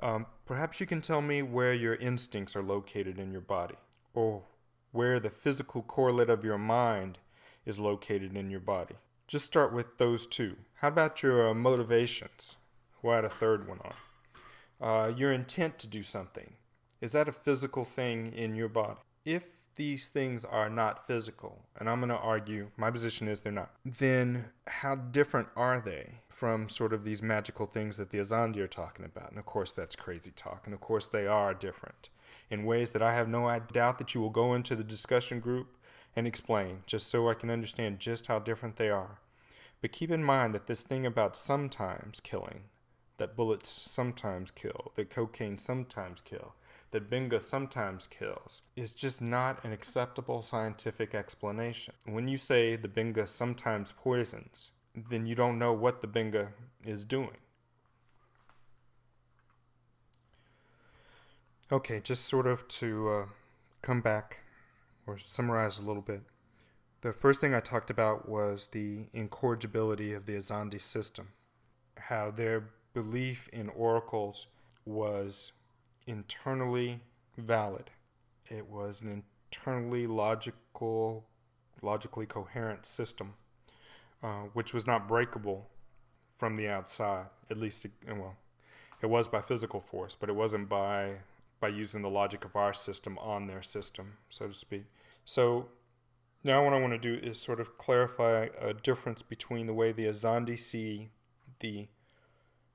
Perhaps you can tell me where your instincts are located in your body, or where the physical correlate of your mind is located in your body. Just start with those two. How about your motivations? We'll add a third one on. Your intent to do something. Is that a physical thing in your body? If these things are not physical, and I'm going to argue, my position is they're not, then how different are they from sort of these magical things that the azande are talking about? And of course that's crazy talk, and of course they are different in ways that I have no doubt that you will go into the discussion group and explain, just so I can understand just how different they are. But keep in mind that this thing about sometimes killing, that bullets sometimes kill, that cocaine sometimes kill, that binga sometimes kills, is just not an acceptable scientific explanation. When you say the binga sometimes poisons, then you don't know what the binga is doing. Okay, just sort of to come back or summarize a little bit. The first thing I talked about was the incorrigibility of the azande system, how their belief in oracles was internally valid. It was an internally logically coherent system, which was not breakable from the outside. At least, it was by physical force, but it wasn't by using the logic of our system on their system, so to speak. So now what I want to do is sort of clarify a difference between the way the azande see the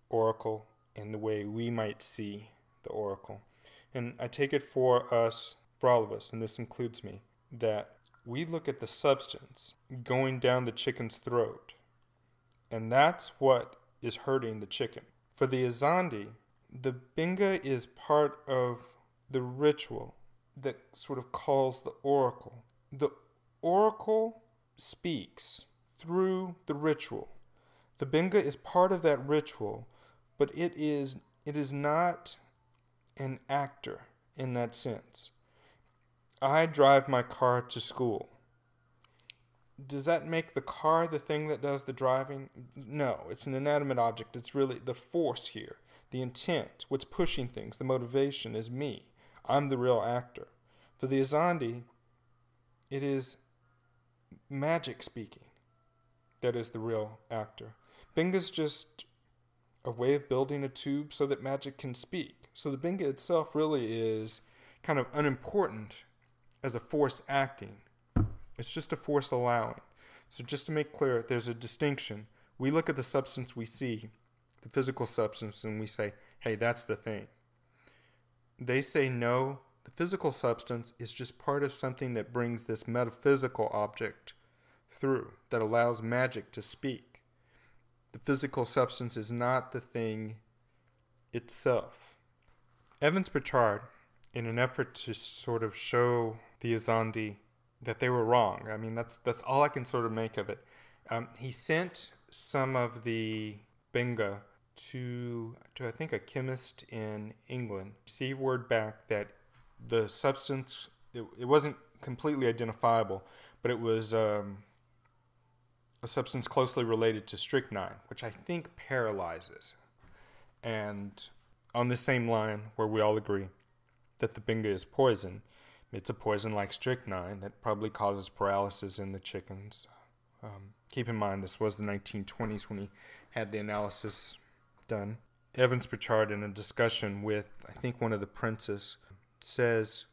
oracle and the way we might see the oracle. And I take it for all of us, and this includes me, that we look at the substance going down the chicken's throat, and that's what is hurting the chicken. For the azande, the binga is part of the ritual that sort of calls the oracle. The oracle speaks through the ritual. The binga is part of that ritual, but it is not an actor in that sense. I drive my car to school. Does that make the car the thing that does the driving? No, it's an inanimate object. It's really the force here, the intent, what's pushing things, the motivation is me. I'm the real actor. For the azande, it is magic speaking that is the real actor. Binga's just a way of building a tube so that magic can speak. So the binga itself really is kind of unimportant as a force acting. It's just a force allowing. So just to make clear, there's a distinction. We look at the substance we see, the physical substance, and we say, hey, that's the thing. They say no, the physical substance is just part of something that brings this metaphysical object through, that allows magic to speak. The physical substance is not the thing itself. Evans Pritchard, in an effort to sort of show the azande that they were wrong, I mean, that's all I can sort of make of it. He sent some of the binga to I think a chemist in England. Received word back that the substance, it wasn't completely identifiable, but it was a substance closely related to strychnine, which I think paralyzes. And on the same line where we all agree that the binga is poison, it's a poison like strychnine that probably causes paralysis in the chickens. Keep in mind this was the 1920s when he had the analysis done. Evans Pritchard, in a discussion with, I think, one of the princes, says,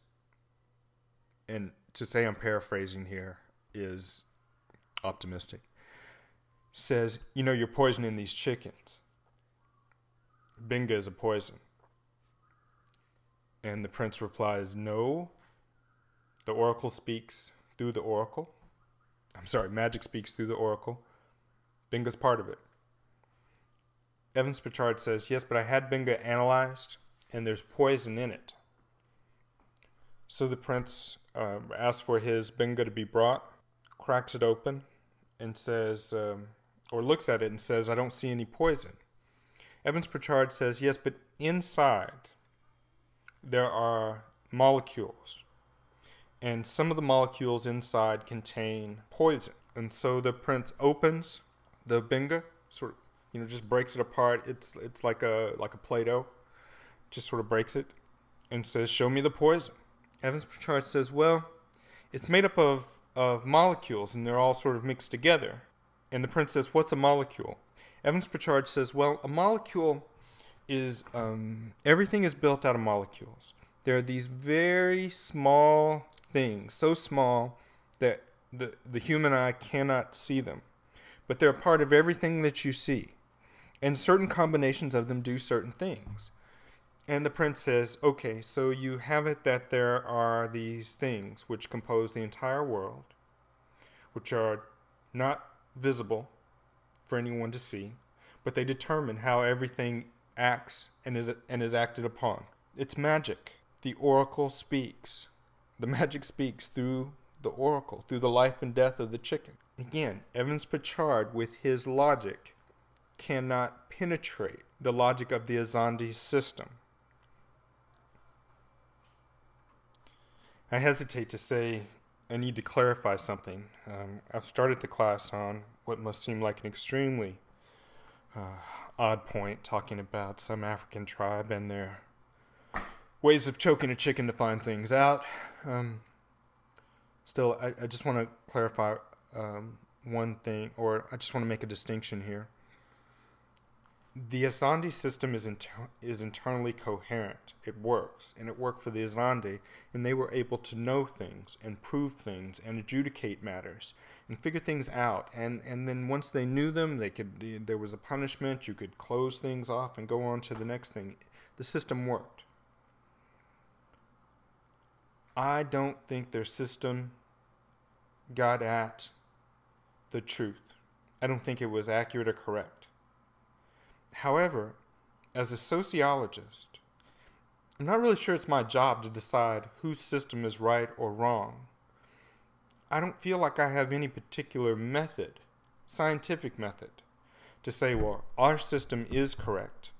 and to say I'm paraphrasing here is optimistic, says, you know, you're poisoning these chickens. Binga is a poison. And the prince replies, no, the oracle speaks through the oracle. I'm sorry, magic speaks through the oracle. Binga's part of it. Evans Pritchard says, yes, but I had binga analyzed, and there's poison in it. So the prince asks for his binga to be brought, cracks it open, and says, or looks at it and says, I don't see any poison. Evans Pritchard says, yes, but inside there are molecules, and some of the molecules inside contain poison. And so the prince opens the binga, sort of, just breaks it apart. It's like a Play-Doh, just sort of breaks it and says, "Show me the poison." Evans Pritchard says, "Well, it's made up of molecules, and they're all sort of mixed together." And the prince says, "What's a molecule?" Evans Pritchard says, "Well, a molecule is, everything is built out of molecules. There are these very small things, so small that the human eye cannot see them. But they're a part of everything that you see. And certain combinations of them do certain things." And the prince says, "Okay, so you have it that there are these things which compose the entire world, which are not visible for anyone to see, but they determine how everything acts and is acted upon. It's magic. The oracle speaks. The magic speaks through the oracle, through the life and death of the chicken." Again, Evans Pritchard, with his logic, cannot penetrate the logic of the azande system. I hesitate to say I need to clarify something. I've started the class on what must seem like an extremely odd point, talking about some African tribe and their ways of choking a chicken to find things out. Still, I just want to clarify one thing, or I just want to make a distinction here. The azande system is internally coherent. It works, and it worked for the azande, and they were able to know things and prove things and adjudicate matters and figure things out. And then once they knew them, there was a punishment. You could close things off and go on to the next thing. The system worked. I don't think their system got at the truth. I don't think it was accurate or correct. However, as a sociologist, I'm not really sure it's my job to decide whose system is right or wrong. I don't feel like I have any particular method, scientific method, to say, well, our system is correct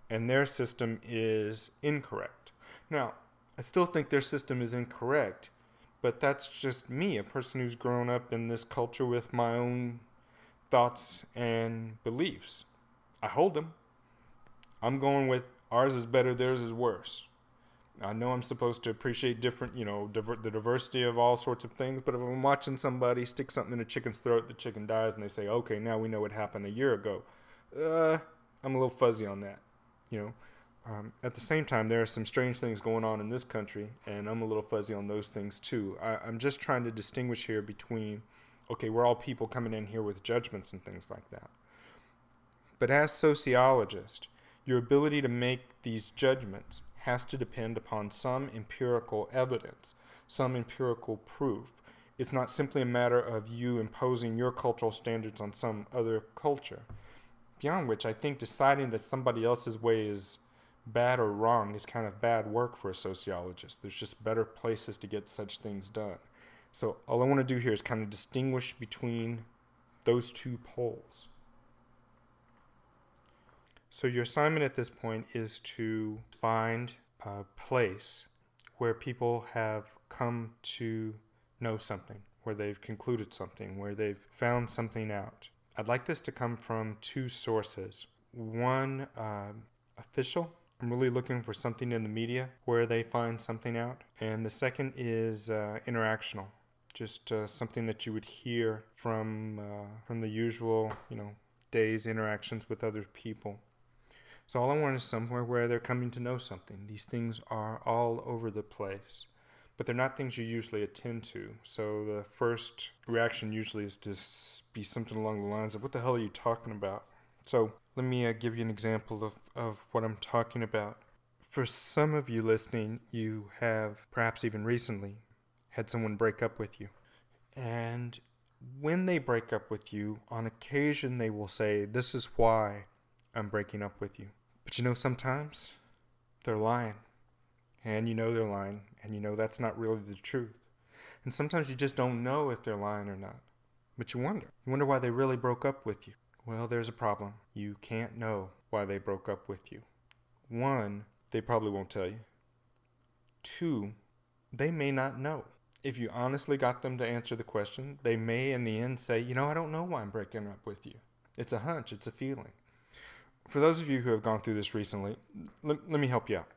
and their system is incorrect. Now, I still think their system is incorrect, but that's just me, a person who's grown up in this culture with my own thoughts and beliefs. I hold them. I'm going with ours is better, theirs is worse. I know I'm supposed to appreciate different, the diversity of all sorts of things, but if I'm watching somebody stick something in a chicken's throat, the chicken dies, and they say, okay, now we know what happened a year ago. I'm a little fuzzy on that, At the same time, there are some strange things going on in this country, and I'm a little fuzzy on those things too. I'm just trying to distinguish here between, okay, we're all people coming in here with judgments and things like that. But as sociologists, your ability to make these judgments has to depend upon some empirical evidence, some empirical proof. It's not simply a matter of you imposing your cultural standards on some other culture. Beyond which, I think deciding that somebody else's way is bad or wrong is kind of bad work for a sociologist. There's just better places to get such things done. So all I want to do here is kind of distinguish between those two poles. So your assignment at this point is to find a place where people have come to know something, where they've concluded something, where they've found something out. I'd like this to come from two sources. One, official. I'm really looking for something in the media where they find something out. And the second is interactional, just something that you would hear from the usual, day's interactions with other people. So all I want is somewhere where they're coming to know something. These things are all over the place, but they're not things you usually attend to. So the first reaction usually is to be something along the lines of, what the hell are you talking about? So let me give you an example of what I'm talking about. For some of you listening, you have perhaps even recently had someone break up with you. And when they break up with you, on occasion they will say, this is why I'm breaking up with you. But sometimes they're lying. And they're lying. And that's not really the truth. And sometimes you just don't know if they're lying or not. But you wonder. You wonder why they really broke up with you. Well, there's a problem. You can't know why they broke up with you. One, they probably won't tell you. Two, they may not know. If you honestly got them to answer the question, they may in the end say, I don't know why I'm breaking up with you. It's a hunch. It's a feeling. For those of you who have gone through this recently, let me help you out.